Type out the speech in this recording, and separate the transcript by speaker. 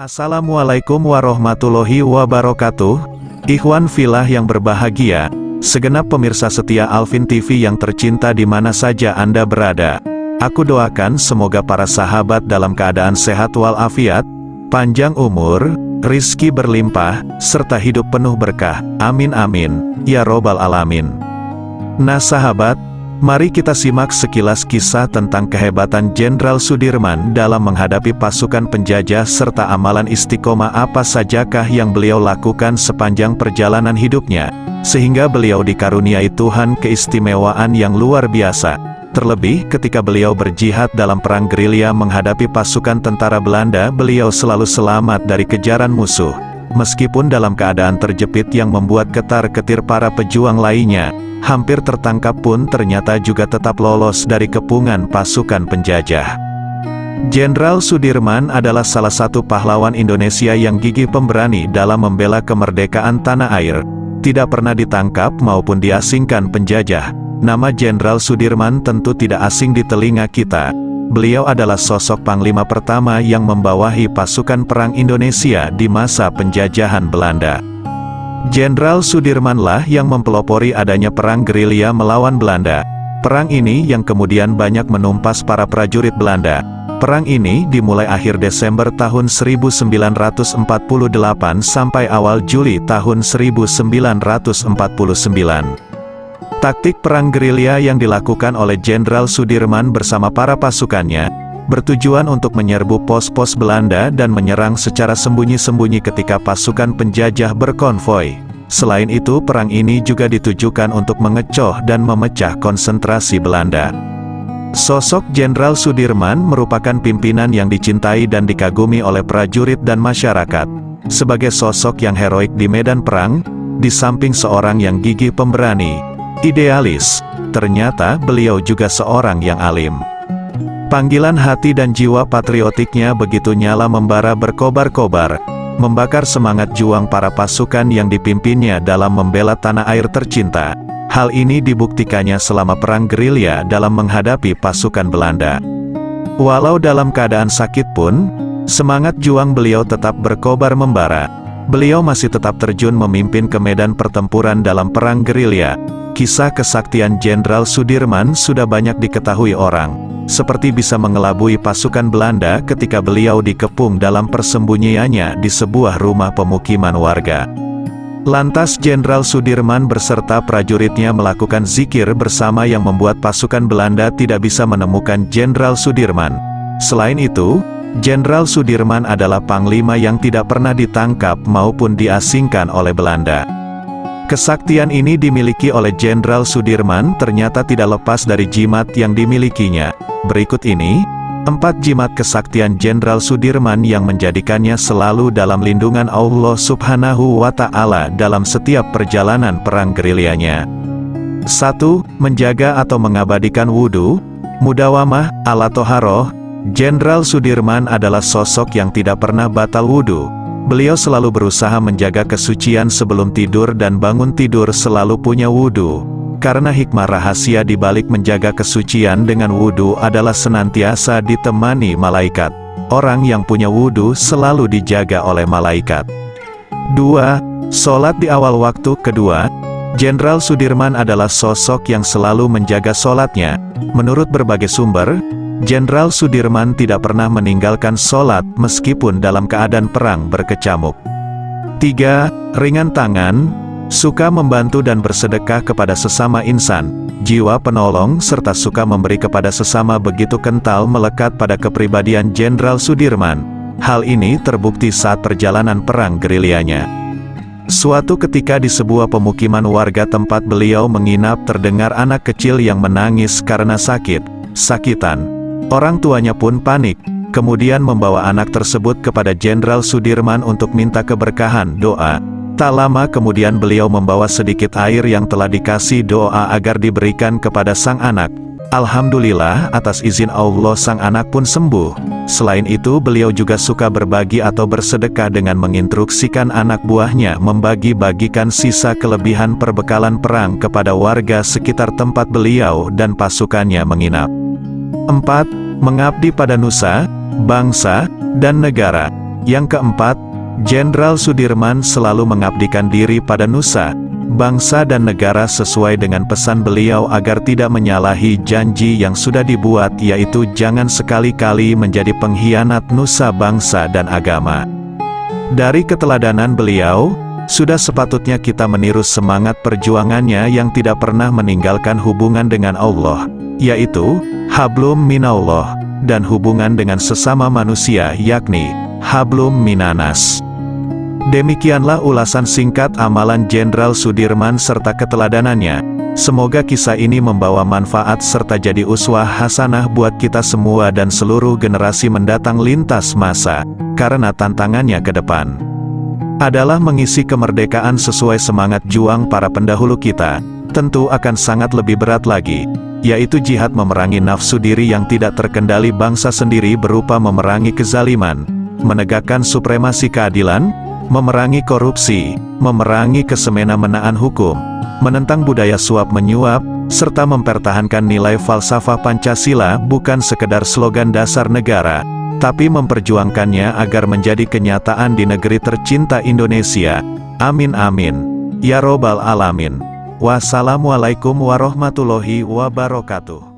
Speaker 1: Assalamualaikum warahmatullahi wabarakatuh. Ikhwan fillah yang berbahagia, segenap pemirsa setia Alvin TV yang tercinta di mana saja Anda berada. Aku doakan semoga para sahabat dalam keadaan sehat walafiat, panjang umur, rizki berlimpah, serta hidup penuh berkah. Amin amin, ya robbal alamin. Nah sahabat, mari kita simak sekilas kisah tentang kehebatan Jenderal Sudirman dalam menghadapi pasukan penjajah serta amalan istiqomah apa sajakah yang beliau lakukan sepanjang perjalanan hidupnya, sehingga beliau dikaruniai Tuhan keistimewaan yang luar biasa. Terlebih ketika beliau berjihad dalam perang gerilya menghadapi pasukan tentara Belanda, beliau selalu selamat dari kejaran musuh. Meskipun dalam keadaan terjepit yang membuat ketar-ketir para pejuang lainnya, hampir tertangkap pun ternyata juga tetap lolos dari kepungan pasukan penjajah. Jenderal Sudirman adalah salah satu pahlawan Indonesia yang gigih pemberani dalam membela kemerdekaan tanah air. Tidak pernah ditangkap maupun diasingkan penjajah. Nama Jenderal Sudirman tentu tidak asing di telinga kita. Beliau adalah sosok panglima pertama yang membawahi pasukan perang Indonesia di masa penjajahan Belanda. Jenderal Sudirmanlah yang mempelopori adanya perang gerilya melawan Belanda. Perang ini yang kemudian banyak menumpas para prajurit Belanda. Perang ini dimulai akhir Desember tahun 1948 sampai awal Juli tahun 1949. Taktik perang gerilya yang dilakukan oleh Jenderal Sudirman bersama para pasukannya, bertujuan untuk menyerbu pos-pos Belanda dan menyerang secara sembunyi-sembunyi ketika pasukan penjajah berkonvoi. Selain itu, perang ini juga ditujukan untuk mengecoh dan memecah konsentrasi Belanda. Sosok Jenderal Sudirman merupakan pimpinan yang dicintai dan dikagumi oleh prajurit dan masyarakat. Sebagai sosok yang heroik di medan perang, di samping seorang yang gigih pemberani, idealis, ternyata beliau juga seorang yang alim. Panggilan hati dan jiwa patriotiknya begitu nyala membara berkobar-kobar, membakar semangat juang para pasukan yang dipimpinnya dalam membela tanah air tercinta. Hal ini dibuktikannya selama perang gerilya dalam menghadapi pasukan Belanda. Walau dalam keadaan sakit pun, semangat juang beliau tetap berkobar membara. Beliau masih tetap terjun memimpin ke medan pertempuran dalam perang gerilya. Kisah kesaktian Jenderal Sudirman sudah banyak diketahui orang, seperti bisa mengelabui pasukan Belanda ketika beliau dikepung dalam persembunyiannya di sebuah rumah pemukiman warga. Lantas Jenderal Sudirman beserta prajuritnya melakukan zikir bersama yang membuat pasukan Belanda tidak bisa menemukan Jenderal Sudirman. Selain itu, Jenderal Sudirman adalah panglima yang tidak pernah ditangkap maupun diasingkan oleh Belanda. Kesaktian ini dimiliki oleh Jenderal Sudirman ternyata tidak lepas dari jimat yang dimilikinya. Berikut ini, 4 jimat kesaktian Jenderal Sudirman yang menjadikannya selalu dalam lindungan Allah Subhanahu wa Ta'ala dalam setiap perjalanan perang gerilyanya. 1. Menjaga atau mengabadikan wudhu, mudawamah, ala toharoh. Jenderal Sudirman adalah sosok yang tidak pernah batal wudhu. Beliau selalu berusaha menjaga kesucian sebelum tidur dan bangun tidur selalu punya wudhu. Karena hikmah rahasia di balik menjaga kesucian dengan wudhu adalah senantiasa ditemani malaikat. Orang yang punya wudhu selalu dijaga oleh malaikat. 2. Sholat di awal waktu. Kedua, Jenderal Sudirman adalah sosok yang selalu menjaga sholatnya. Menurut berbagai sumber, Jenderal Sudirman tidak pernah meninggalkan sholat meskipun dalam keadaan perang berkecamuk. 3. Ringan tangan, suka membantu dan bersedekah kepada sesama insan. Jiwa penolong serta suka memberi kepada sesama begitu kental melekat pada kepribadian Jenderal Sudirman. Hal ini terbukti saat perjalanan perang gerilyanya. Suatu ketika di sebuah pemukiman warga tempat beliau menginap terdengar anak kecil yang menangis karena sakitan. Orang tuanya pun panik, kemudian membawa anak tersebut kepada Jenderal Sudirman untuk minta keberkahan doa. Tak lama kemudian beliau membawa sedikit air yang telah dikasih doa agar diberikan kepada sang anak. Alhamdulillah atas izin Allah sang anak pun sembuh. Selain itu beliau juga suka berbagi atau bersedekah dengan menginstruksikan anak buahnya membagi-bagikan sisa kelebihan perbekalan perang kepada warga sekitar tempat beliau dan pasukannya menginap. 4. Mengabdi pada nusa, bangsa, dan negara. Yang keempat, Jenderal Sudirman selalu mengabdikan diri pada nusa, bangsa dan negara sesuai dengan pesan beliau agar tidak menyalahi janji yang sudah dibuat, yaitu jangan sekali-kali menjadi pengkhianat nusa bangsa dan agama. Dari keteladanan beliau, sudah sepatutnya kita meniru semangat perjuangannya yang tidak pernah meninggalkan hubungan dengan Allah, yaitu hablum minallah, dan hubungan dengan sesama manusia yakni hablum minanas. Demikianlah ulasan singkat amalan Jenderal Sudirman serta keteladanannya. Semoga kisah ini membawa manfaat serta jadi uswah hasanah buat kita semua dan seluruh generasi mendatang lintas masa, karena tantangannya ke depan adalah mengisi kemerdekaan sesuai semangat juang para pendahulu kita, tentu akan sangat lebih berat lagi, yaitu jihad memerangi nafsu diri yang tidak terkendali bangsa sendiri berupa memerangi kezaliman, menegakkan supremasi keadilan, memerangi korupsi, memerangi kesemena-menaan hukum, menentang budaya suap-menyuap, serta mempertahankan nilai falsafah Pancasila bukan sekedar slogan dasar negara, tapi memperjuangkannya agar menjadi kenyataan di negeri tercinta Indonesia. Amin amin. Ya Robbal Alamin. Wassalamualaikum warahmatullahi wabarakatuh.